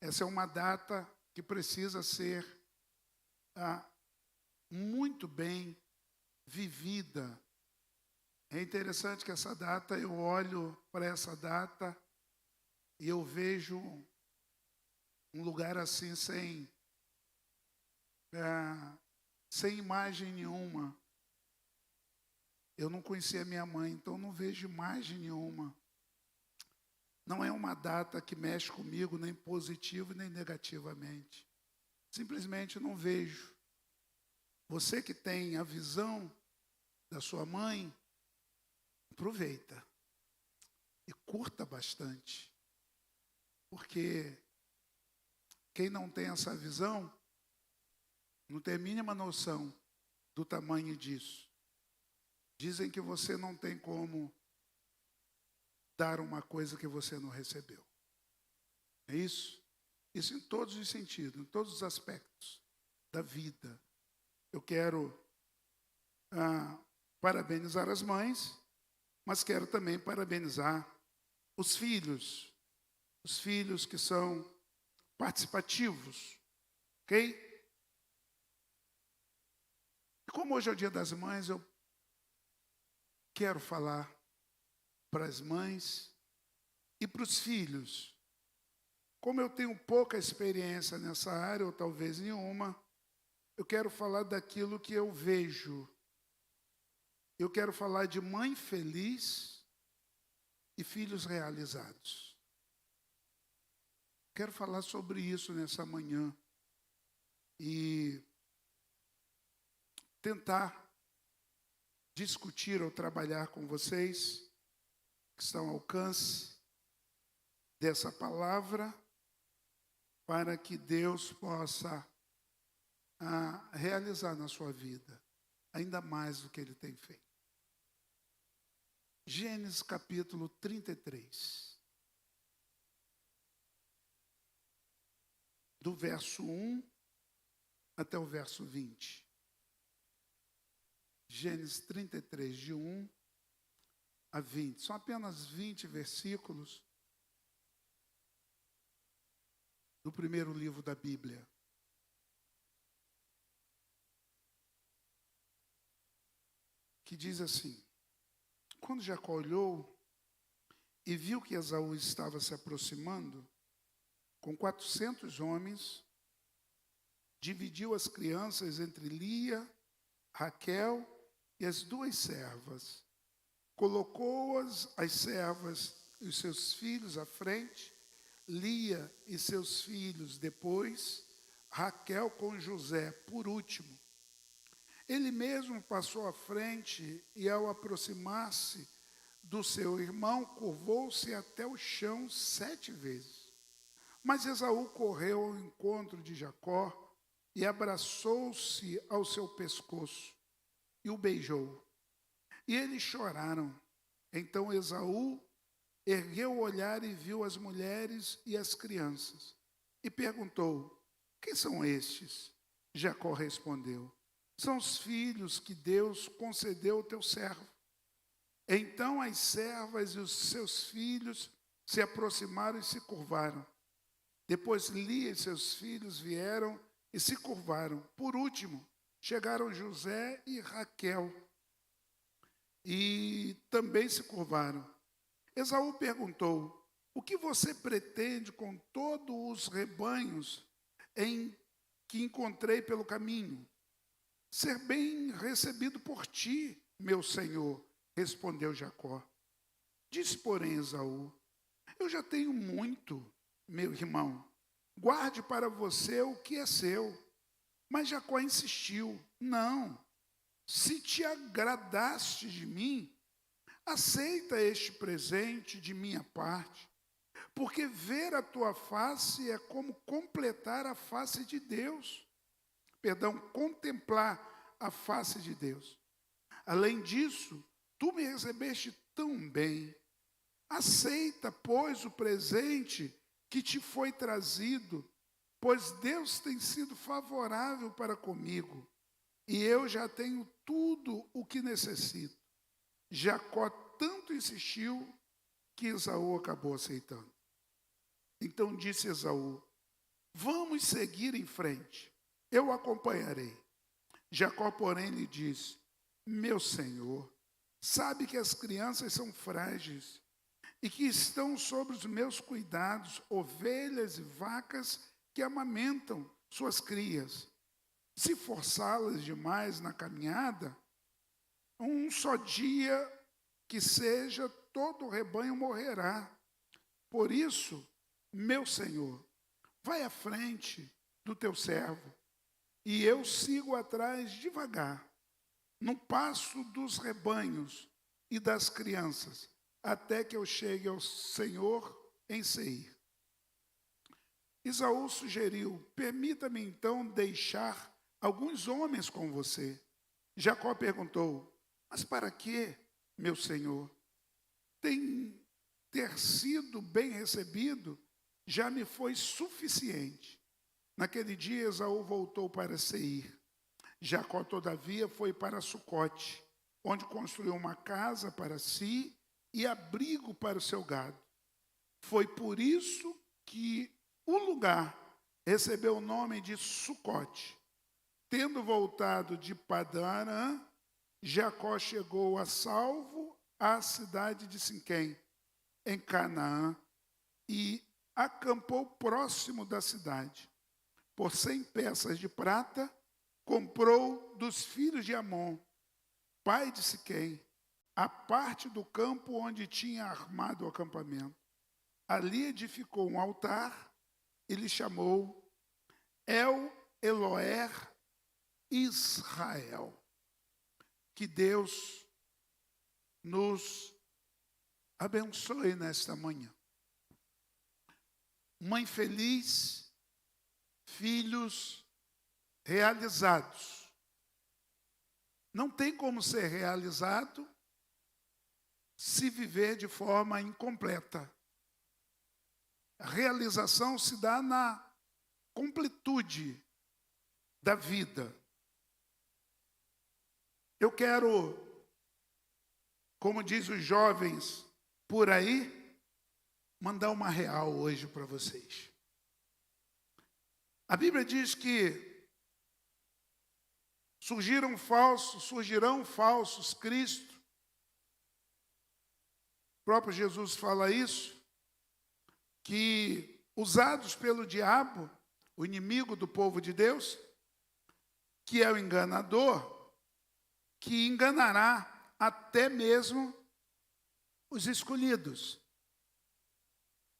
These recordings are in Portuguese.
Essa é uma data que precisa ser ah, muito bem vivida. É interessante que essa data, eu olho para essa data e eu vejo um lugar assim sem imagem nenhuma. Eu não conhecia minha mãe, então não vejo imagem nenhuma. Não é uma data que mexe comigo, nem positivo, nem negativamente. Simplesmente não vejo. Você que tem a visão da sua mãe, aproveita e curta bastante. Porque quem não tem essa visão, não tem a mínima noção do tamanho disso. Dizem que você não tem como dar uma coisa que você não recebeu. É isso? Isso em todos os sentidos, em todos os aspectos da vida. Eu quero parabenizar as mães, mas quero também parabenizar os filhos que são participativos, ok? E como hoje é o Dia das Mães, eu quero falar para as mães e para os filhos. Como eu tenho pouca experiência nessa área, ou talvez nenhuma, eu quero falar daquilo que eu vejo. Eu quero falar de mãe feliz e filhos realizados. Quero falar sobre isso nessa manhã e tentar discutir ou trabalhar com vocês que estão ao alcance dessa palavra para que Deus possa realizar na sua vida ainda mais do que Ele tem feito. Gênesis capítulo 33. Do verso 1 até o verso 20. Gênesis 33, de 1 a 20. São apenas 20 versículos do primeiro livro da Bíblia. Que diz assim: quando Jacó olhou e viu que Esaú estava se aproximando, com 400 homens, dividiu as crianças entre Lia, Raquel e as duas servas. Colocou-as, as servas e os seus filhos à frente, Lia e seus filhos depois, Raquel com José por último. Ele mesmo passou à frente e, ao aproximar-se do seu irmão, curvou-se até o chão 7 vezes. Mas Esaú correu ao encontro de Jacó e abraçou-se ao seu pescoço e o beijou. E eles choraram. Então Esaú ergueu o olhar e viu as mulheres e as crianças. E perguntou: quem são estes? Jacó respondeu: são os filhos que Deus concedeu ao teu servo. Então as servas e os seus filhos se aproximaram e se curvaram. Depois Lia e seus filhos vieram e se curvaram. Por último, chegaram José e Raquel e também se curvaram. Esaú perguntou: o que você pretende com todos os rebanhos que encontrei pelo caminho? Ser bem recebido por ti, meu senhor, respondeu Jacó. Disse, porém, Esaú: eu já tenho muito, meu irmão. Guarde para você o que é seu. Mas Jacó insistiu: não, se te agradaste de mim, aceita este presente de minha parte, porque ver a tua face é como completar a face de Deus. Contemplar a face de Deus. Além disso, tu me recebeste tão bem. Aceita, pois, o presente que te foi trazido, pois Deus tem sido favorável para comigo, e eu já tenho tudo o que necessito. Jacó tanto insistiu que Esaú acabou aceitando. Então disse Esaú: Vamos seguir em frente. Eu o acompanharei. Jacó, porém, lhe disse: meu senhor, sabe que as crianças são frágeis e que estão sob os meus cuidados, ovelhas e vacas que amamentam suas crias. Se forçá-las demais na caminhada, um só dia que seja, todo o rebanho morrerá. Por isso, meu senhor, vai à frente do teu servo, e eu sigo atrás devagar, no passo dos rebanhos e das crianças, até que eu chegue ao Senhor em Seir. Esaú sugeriu: permita-me então deixar alguns homens com você. Jacó perguntou: mas para quê, meu senhor? Ter sido bem recebido já me foi suficiente. Naquele dia, Esaú voltou para Seir. Jacó, todavia, foi para Sucote, onde construiu uma casa para si e abrigo para o seu gado. Foi por isso que o lugar recebeu o nome de Sucote. Tendo voltado de Padã-Arã, Jacó chegou a salvo à cidade de Siquém, em Canaã, e acampou próximo da cidade. Por 100 peças de prata, comprou dos filhos de Amon, pai de Siquém, a parte do campo onde tinha armado o acampamento. Ali edificou um altar e lhe chamou El Eloher Israel. Que Deus nos abençoe nesta manhã. Mãe feliz, filhos realizados. Não tem como ser realizado se viver de forma incompleta. A realização se dá na completude da vida. Eu quero, como diz os jovens por aí, mandar uma real hoje para vocês. A Bíblia diz que surgirão falsos Cristo. O próprio Jesus fala isso, que usados pelo diabo, o inimigo do povo de Deus, que é o enganador, que enganará até mesmo os escolhidos.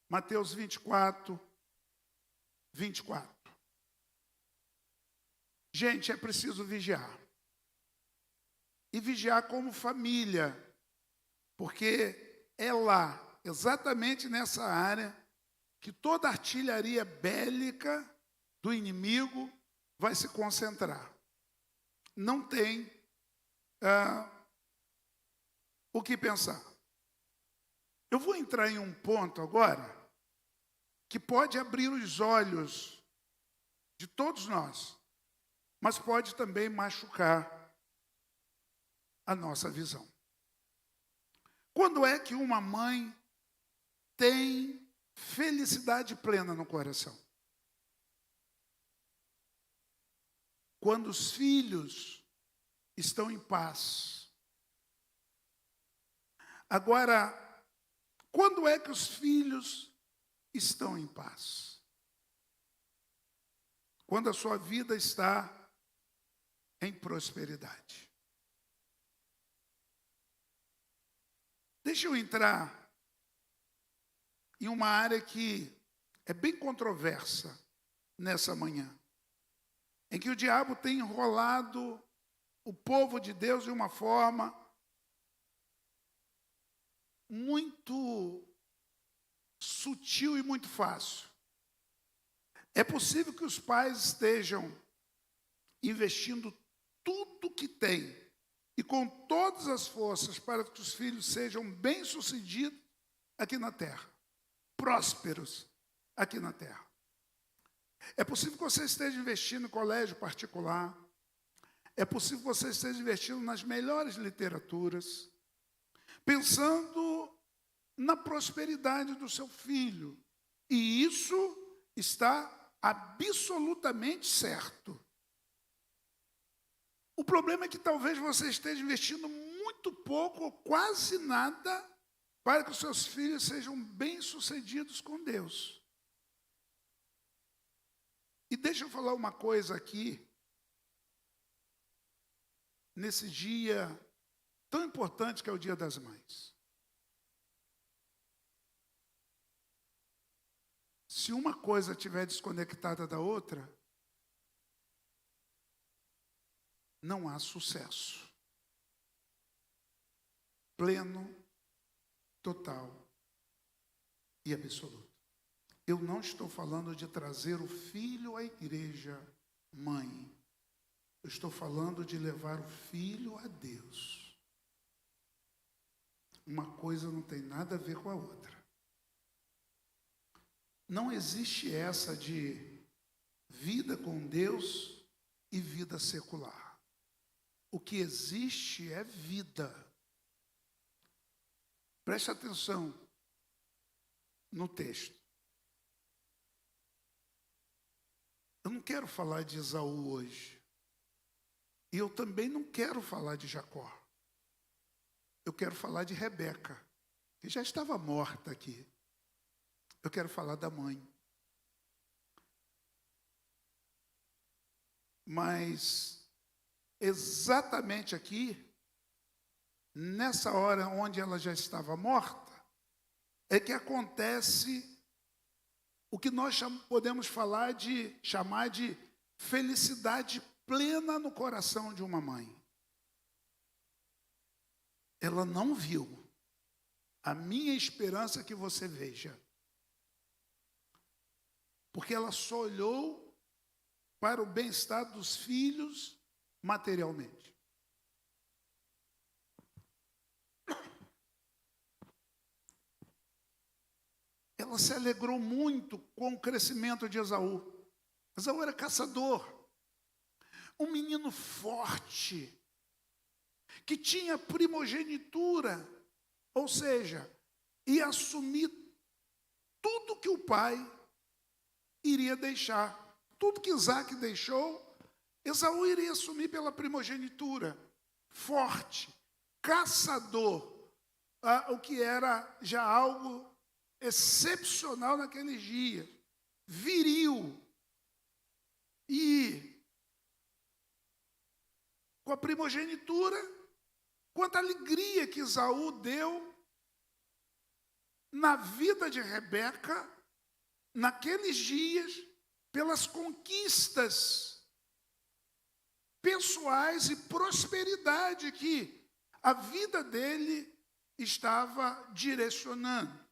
Mateus 24, 24. Gente, é preciso vigiar. E vigiar como família, porque é lá, exatamente nessa área, que toda a artilharia bélica do inimigo vai se concentrar. Não tem o que pensar. Eu vou entrar em um ponto agora que pode abrir os olhos de todos nós, mas pode também machucar a nossa visão. Quando é que uma mãe tem felicidade plena no coração? Quando os filhos estão em paz. Agora, quando é que os filhos estão em paz? Quando a sua vida está em prosperidade. Deixa eu entrar em uma área que é bem controversa nessa manhã, em que o diabo tem enrolado o povo de Deus de uma forma muito sutil e muito fácil. É possível que os pais estejam investindo tudo que têm e com todas as forças para que os filhos sejam bem-sucedidos aqui na terra, prósperos aqui na terra. É possível que você esteja investindo em colégio particular, é possível que você esteja investindo nas melhores literaturas, pensando na prosperidade do seu filho, e isso está absolutamente certo. O problema é que talvez você esteja investindo muito pouco ou quase nada para que os seus filhos sejam bem-sucedidos com Deus. E deixa eu falar uma coisa aqui, nesse dia tão importante que é o Dia das Mães. Se uma coisa estiver desconectada da outra, não há sucesso pleno, total e absoluto. Eu não estou falando de trazer o filho à igreja, mãe. Eu estou falando de levar o filho a Deus. Uma coisa não tem nada a ver com a outra. Não existe essa de vida com Deus e vida secular. O que existe é vida. Preste atenção no texto. Eu não quero falar de Esaú hoje. E eu também não quero falar de Jacó. Eu quero falar de Rebeca, que já estava morta aqui. Eu quero falar da mãe. Mas, exatamente aqui, nessa hora onde ela já estava morta, é que acontece o que nós podemos chamar de felicidade plena no coração de uma mãe. Ela não viu. A minha esperança é que você veja. Porque ela só olhou para o bem-estar dos filhos materialmente. Ela se alegrou muito com o crescimento de Esaú. Esaú era caçador, um menino forte, que tinha primogenitura, ou seja, ia assumir tudo que o pai iria deixar. Tudo que Isaac deixou, Esaú iria assumir pela primogenitura. Forte, caçador, o que era já algo excepcional naqueles dias, viril, e com a primogenitura, quanta alegria que Esaú deu na vida de Rebeca, naqueles dias, pelas conquistas pessoais e prosperidade que a vida dele estava direcionando.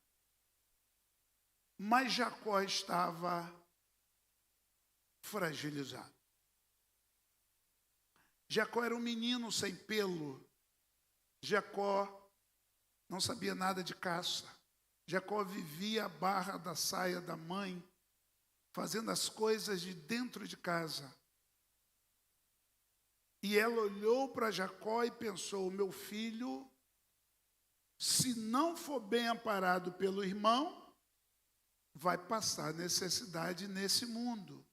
Mas Jacó estava fragilizado. Jacó era um menino sem pelo. Jacó não sabia nada de caça. Jacó vivia à barra da saia da mãe, fazendo as coisas de dentro de casa. E ela olhou para Jacó e pensou: meu filho, se não for bem amparado pelo irmão, vai passar necessidade nesse mundo.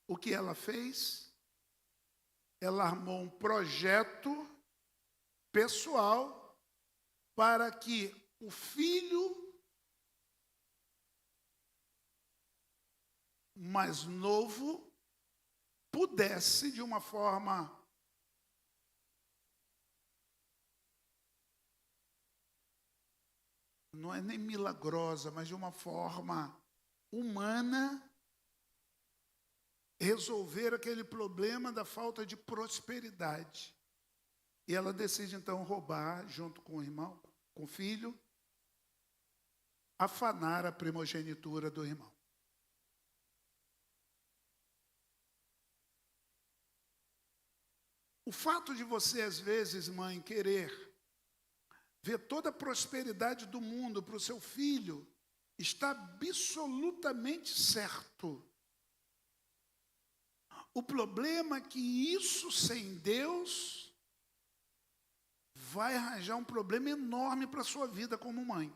O que ela fez? Ela armou um projeto pessoal para que o filho mais novo pudesse, de uma forma não é nem milagrosa, mas de uma forma humana, resolver aquele problema da falta de prosperidade. E ela decide então roubar, junto com o irmão, com o filho, afanar a primogenitura do irmão. O fato de você, às vezes, mãe, querer ver toda a prosperidade do mundo para o seu filho, está absolutamente certo. O problema é que isso sem Deus vai arranjar um problema enorme para a sua vida como mãe.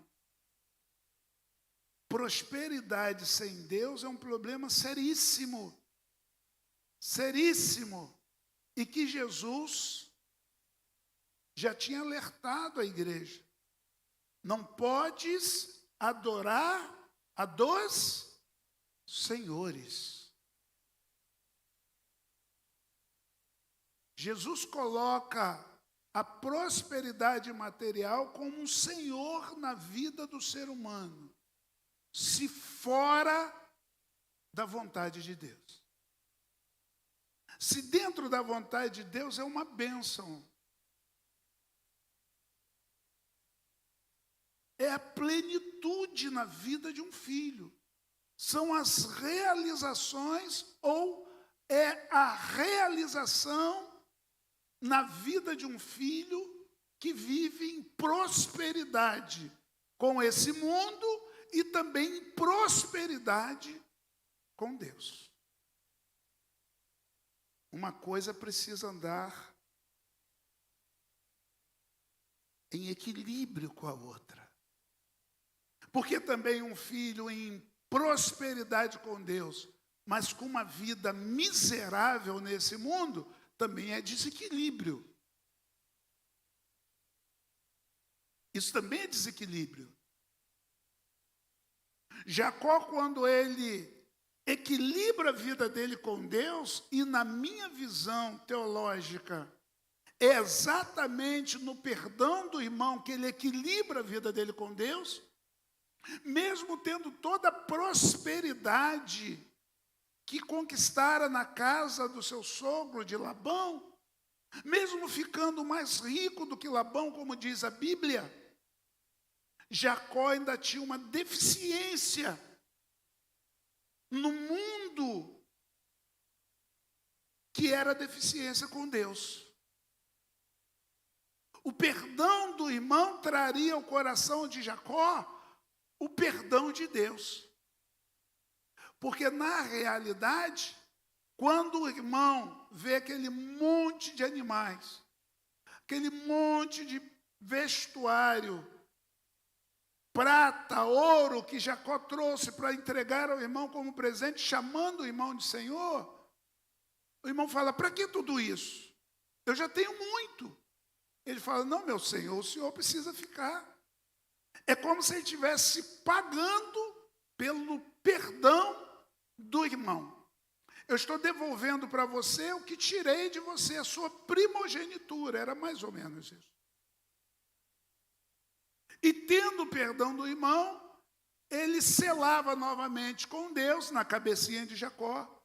prosperidade sem Deus é um problema seríssimo. Seríssimo. E que Jesus já tinha alertado a igreja. Não podes adorar a dois senhores. Jesus coloca a prosperidade material como um senhor na vida do ser humano, se fora da vontade de Deus. Se dentro da vontade de Deus é uma bênção. É a plenitude na vida de um filho. São as realizações ou é a realização na vida de um filho que vive em prosperidade com esse mundo e também em prosperidade com Deus. Uma coisa precisa andar em equilíbrio com a outra. Porque também um filho em prosperidade com Deus, mas com uma vida miserável nesse mundo, também é desequilíbrio. Isso também é desequilíbrio. Jacó, quando ele equilibra a vida dele com Deus, e na minha visão teológica, é exatamente no perdão do irmão que ele equilibra a vida dele com Deus, mesmo tendo toda a prosperidade que conquistara na casa do seu sogro de Labão, mesmo ficando mais rico do que Labão, como diz a Bíblia, Jacó ainda tinha uma deficiência no mundo que era a deficiência com Deus. O perdão do irmão traria ao coração de Jacó o perdão de Deus. Porque, na realidade, quando o irmão vê aquele monte de animais, aquele monte de vestuário, prata, ouro, que Jacó trouxe para entregar ao irmão como presente, chamando o irmão de Senhor, o irmão fala: para que tudo isso? Eu já tenho muito. Ele fala: não, meu senhor, o senhor precisa ficar. É como se ele estivesse pagando pelo perdão do irmão. Eu estou devolvendo para você o que tirei de você, a sua primogenitura. Era mais ou menos isso. E tendo o perdão do irmão, ele selava novamente com Deus, na cabecinha de Jacó,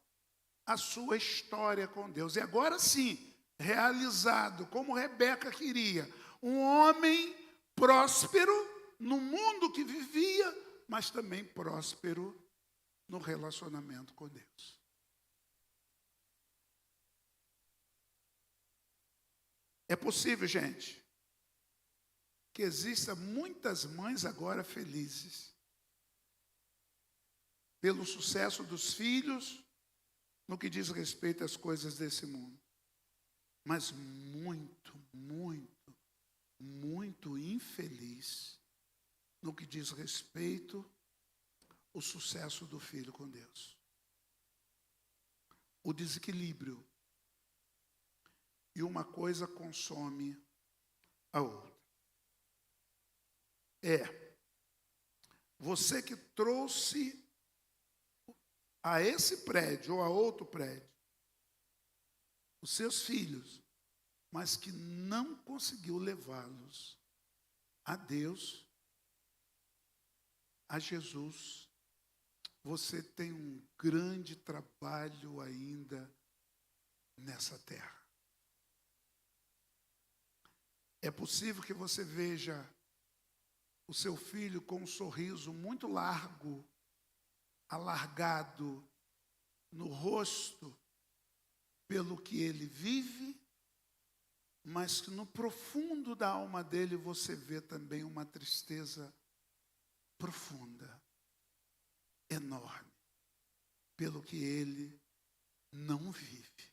a sua história com Deus. E agora sim, realizado, como Rebeca queria, um homem próspero no mundo que vivia, mas também próspero no relacionamento com Deus. É possível, gente, que existam muitas mães agora felizes pelo sucesso dos filhos no que diz respeito às coisas desse mundo. Mas muito, muito, muito infeliz no que diz respeito ao sucesso do filho com Deus. O desequilíbrio. E uma coisa consome a outra. Você que trouxe a esse prédio ou a outro prédio os seus filhos, mas que não conseguiu levá-los a Deus, a Jesus, você tem um grande trabalho ainda nessa terra. É possível que você veja o seu filho com um sorriso muito largo, alargado no rosto, pelo que ele vive, mas que no profundo da alma dele você vê também uma tristeza profunda, enorme, pelo que ele não vive.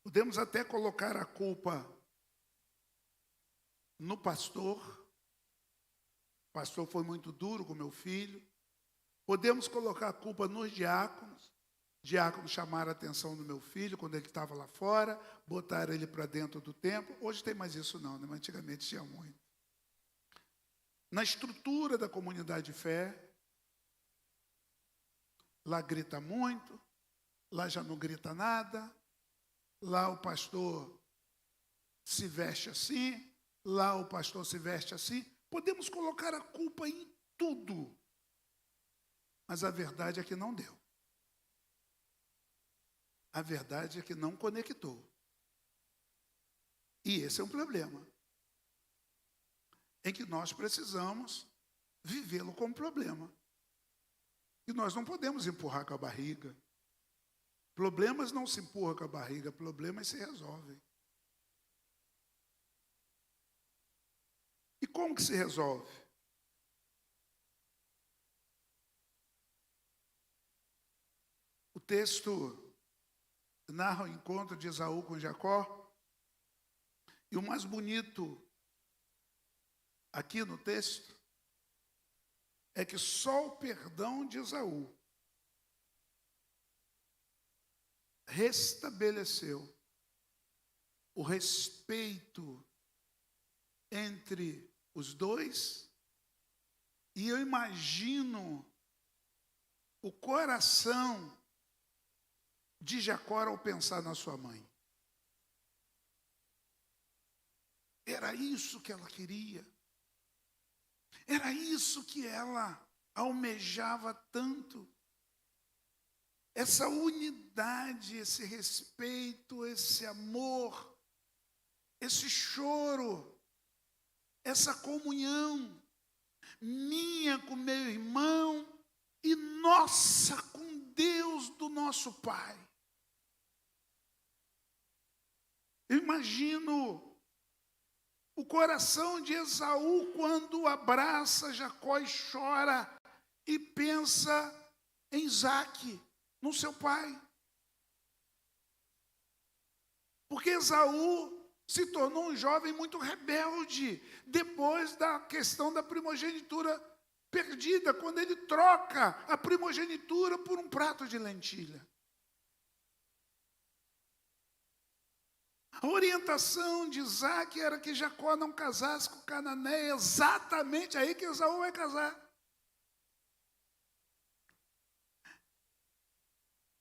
Podemos até colocar a culpa no pastor, O pastor foi muito duro com meu filho. Podemos colocar a culpa nos diáconos. Diáconos chamaram a atenção do meu filho quando ele estava lá fora, botaram ele para dentro do templo. Hoje tem mais isso não, né? Mas antigamente tinha muito. Na estrutura da comunidade de fé, lá grita muito, lá já não grita nada, lá o pastor se veste assim, lá o pastor se veste assim. Podemos colocar a culpa em tudo, mas a verdade é que não deu. A verdade é que não conectou. E esse é um problema, em que nós precisamos vivê-lo como problema. E nós não podemos empurrar com a barriga. Problemas não se empurram com a barriga, problemas se resolvem. E como que se resolve? O texto narra o encontro de Esaú com Jacó. E o mais bonito aqui no texto é que só o perdão de Esaú restabeleceu o respeito entre os dois, e eu imagino o coração de Jacó ao pensar na sua mãe. Era isso que ela queria. Era isso que ela almejava tanto. Essa unidade, esse respeito, esse amor, esse choro, essa comunhão minha com meu irmão e nossa com Deus do nosso Pai. Eu imagino o coração de Esaú quando abraça Jacó e chora e pensa em Isaque, no seu pai. Porque Esaú se tornou um jovem muito rebelde depois da questão da primogenitura perdida, quando ele troca a primogenitura por um prato de lentilha. A orientação de Isaque era que Jacó não casasse com Cananeia, exatamente aí que Esaú vai casar.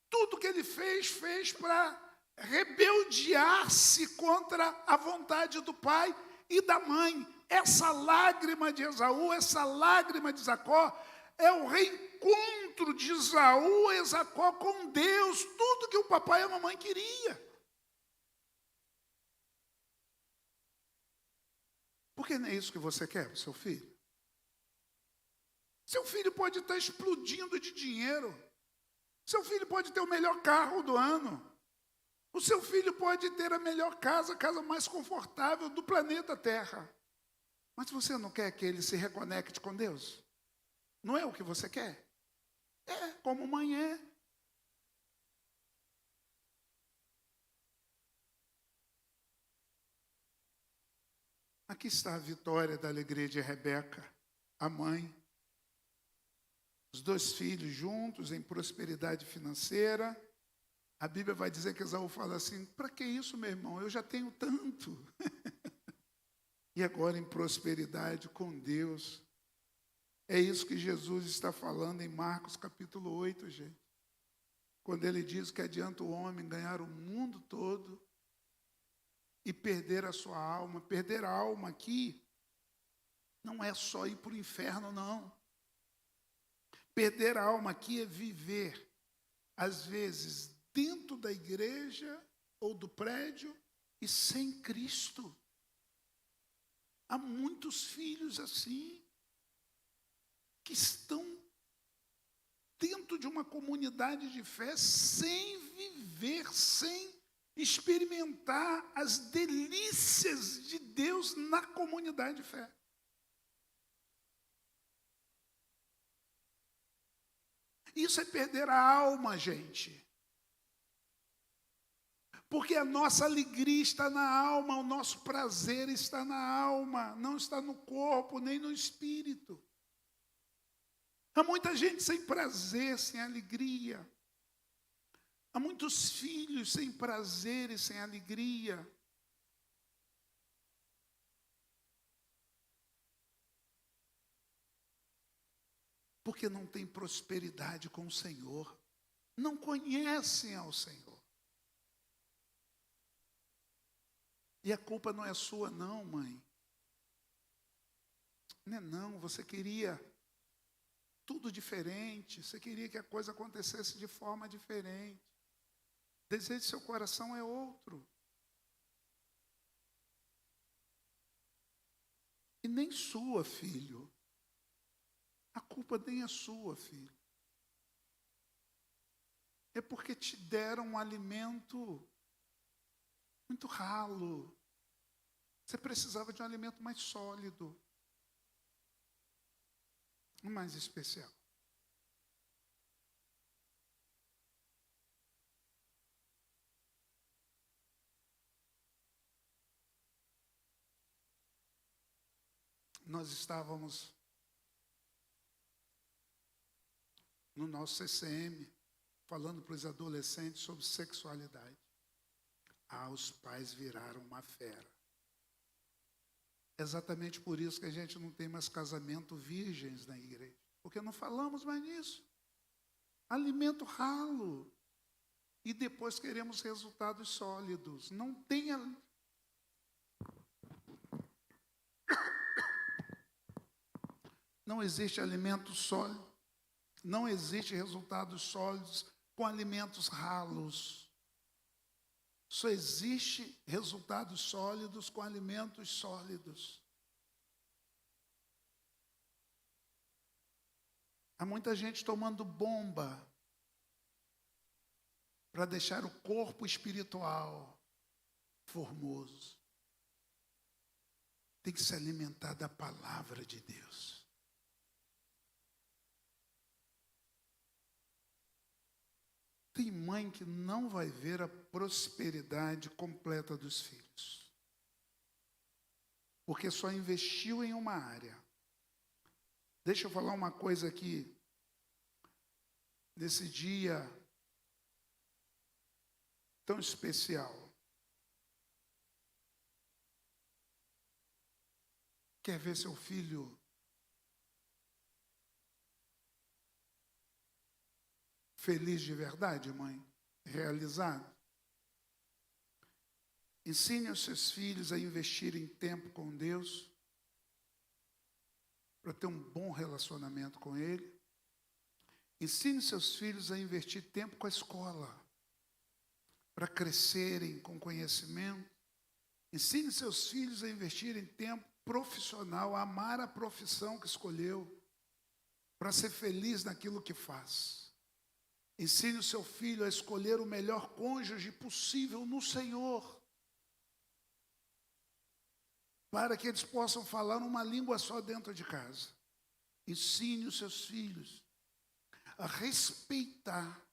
Tudo que ele fez para rebeldear-se contra a vontade do pai e da mãe. Essa lágrima de Esaú, essa lágrima de Jacó, é o reencontro de Esaú e Jacó com Deus, tudo que o papai e a mamãe queriam. Porque não é isso que você quer para o seu filho? Seu filho pode estar explodindo de dinheiro. Seu filho pode ter o melhor carro do ano. O seu filho pode ter a melhor casa, a casa mais confortável do planeta Terra. Mas você não quer que ele se reconecte com Deus? Não é o que você quer? É, como mãe é. Aqui está a vitória da alegria de Rebeca, a mãe. Os dois filhos juntos em prosperidade financeira. A Bíblia vai dizer que Esaú fala assim: para que isso, meu irmão? Eu já tenho tanto. E agora em prosperidade com Deus. É isso que Jesus está falando em Marcos capítulo 8, gente. Quando ele diz que adianta o homem ganhar o mundo todo e perder a sua alma. Perder a alma aqui não é só ir para o inferno, não. Perder a alma aqui é viver, às vezes, dentro da igreja ou do prédio e sem Cristo. Há muitos filhos assim, que estão dentro de uma comunidade de fé sem viver, sem experimentar as delícias de Deus na comunidade de fé. Isso é perder a alma, gente. Porque a nossa alegria está na alma, o nosso prazer está na alma, não está no corpo, nem no espírito. Há muita gente sem prazer, sem alegria. Há muitos filhos sem prazer e sem alegria. Porque não tem prosperidade com o Senhor. Não conhecem ao Senhor. E a culpa não é sua, não, mãe. Não é não, você queria tudo diferente. Você queria que a coisa acontecesse de forma diferente. O desejo do seu coração é outro. E nem sua, filho. A culpa nem é sua, filho. É porque te deram um alimento muito ralo. Você precisava de um alimento mais sólido. Mais especial. Nós estávamos no nosso CCM, falando para os adolescentes sobre sexualidade. Os pais viraram uma fera. Exatamente por isso que a gente não tem mais casamento virgens na igreja. Porque não falamos mais nisso. Alimento ralo. E depois queremos resultados sólidos. Não tem... Não existe alimento sólido. Não existe resultados sólidos com alimentos ralos. Só existe resultados sólidos com alimentos sólidos. Há muita gente tomando bomba para deixar o corpo espiritual formoso. Tem que se alimentar da palavra de Deus. Tem mãe que não vai ver a prosperidade completa dos filhos. Porque só investiu em uma área. Deixa eu falar uma coisa aqui. Nesse dia tão especial. Quer ver seu filho feliz de verdade, mãe? Realizado? Ensine os seus filhos a investirem tempo com Deus, para ter um bom relacionamento com Ele. Ensine seus filhos a investir tempo com a escola, para crescerem com conhecimento. Ensine seus filhos a investirem tempo profissional, a amar a profissão que escolheu, para ser feliz naquilo que faz. Ensine o seu filho a escolher o melhor cônjuge possível no Senhor, para que eles possam falar uma língua só dentro de casa. Ensine os seus filhos a respeitar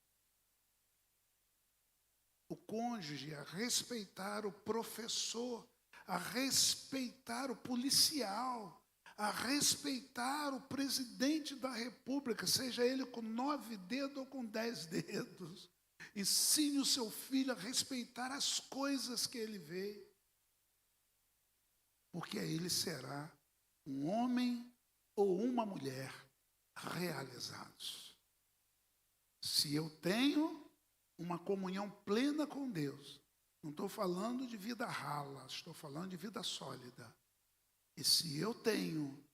o cônjuge, a respeitar o professor, a respeitar o policial, a respeitar o presidente da República, seja ele com 9 dedos ou com 10 dedos. Ensine o seu filho a respeitar as coisas que ele vê, porque aí ele será um homem ou uma mulher realizados. Se eu tenho uma comunhão plena com Deus, não estou falando de vida rala, estou falando de vida sólida. E se eu tenho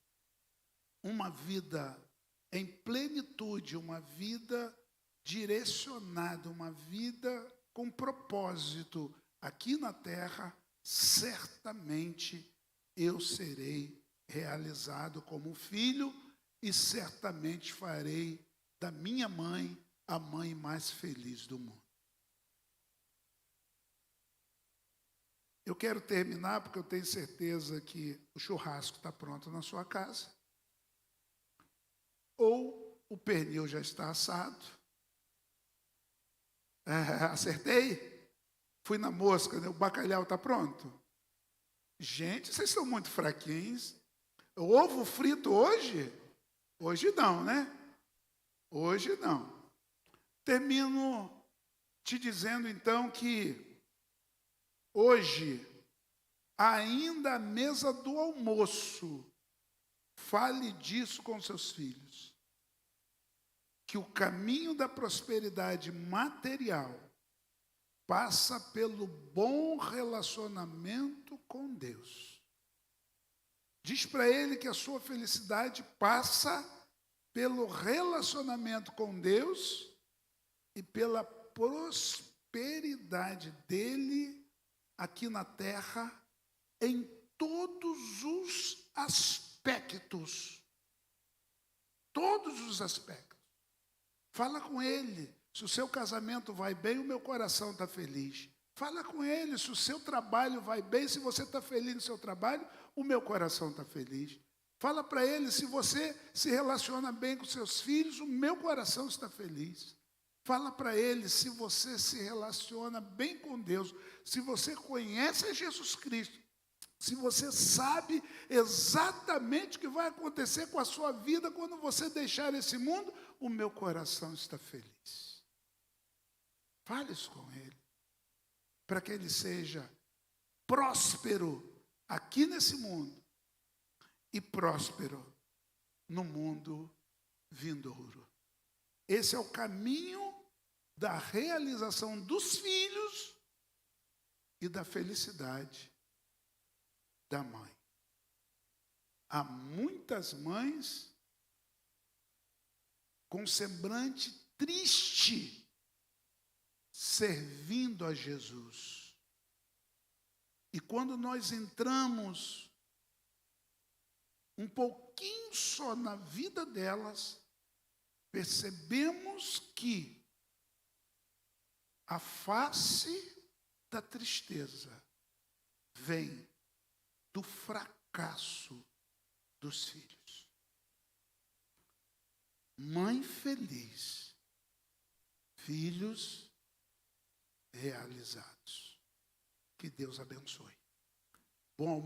uma vida em plenitude, uma vida direcionada, uma vida com propósito aqui na terra, certamente eu serei realizado como filho e certamente farei da minha mãe a mãe mais feliz do mundo. Eu quero terminar porque eu tenho certeza que o churrasco está pronto na sua casa. Ou o pernil já está assado. Acertei? Fui na mosca, né? O bacalhau está pronto? Gente, vocês são muito fraquinhos. Ovo frito hoje? Hoje não, né? Hoje não. Termino te dizendo então que hoje, ainda à mesa do almoço, fale disso com seus filhos. Que o caminho da prosperidade material passa pelo bom relacionamento com Deus. Diz para ele que a sua felicidade passa pelo relacionamento com Deus e pela prosperidade dele aqui na terra em todos os aspectos. Todos os aspectos. Fala com ele. Se o seu casamento vai bem, o meu coração está feliz. Fala com ele. Se o seu trabalho vai bem, se você está feliz no seu trabalho, o meu coração está feliz. Fala para ele, se você se relaciona bem com seus filhos, o meu coração está feliz. Fala para ele, se você se relaciona bem com Deus, se você conhece Jesus Cristo, se você sabe exatamente o que vai acontecer com a sua vida quando você deixar esse mundo, o meu coração está feliz. Fale isso com ele, para que ele seja próspero aqui nesse mundo e próspero no mundo vindouro. Esse é o caminho da realização dos filhos e da felicidade da mãe. Há muitas mães com semblante triste servindo a Jesus. E quando nós entramos um pouquinho só na vida delas, percebemos que a face da tristeza vem do fracasso dos filhos. Mãe feliz, filhos realizados. Que Deus abençoe. Bom almoço.